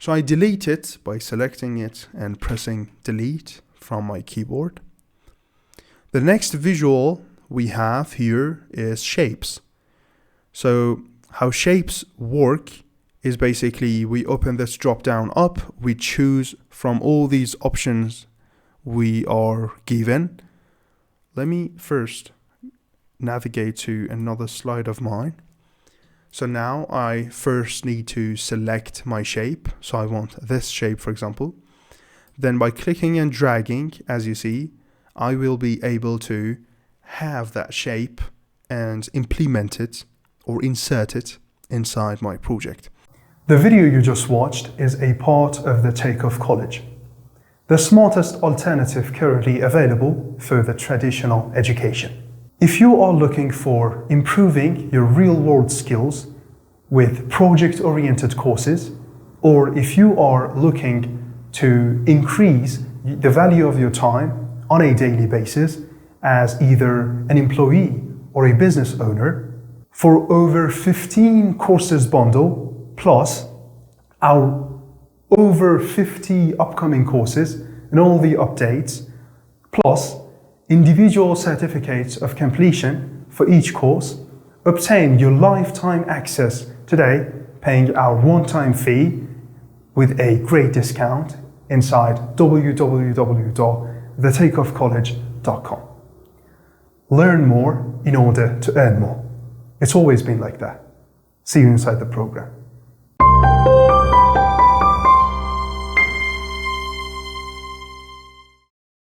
So I delete it by selecting it and pressing delete from my keyboard. The next visual we have here is shapes. So how shapes work is basically we open this drop down up, we choose from all these options we are given. Let me first navigate to another slide of mine. So now I first need to select my shape. So I want this shape, for example. Then by clicking and dragging, as you see, I will be able to have that shape and implement it or insert it inside my project. The video you just watched is a part of the Takeoff College, the smartest alternative currently available for the traditional education. If you are looking for improving your real-world skills with project-oriented courses, or if you are looking to increase the value of your time on a daily basis as either an employee or a business owner, for over 15 courses bundle, plus our over 50 upcoming courses and all the updates, plus individual certificates of completion for each course, obtain your lifetime access today, paying our one-time fee with a great discount inside www.thetakeoffcollege.com. Learn more in order to earn more. It's always been like that. See you inside the program.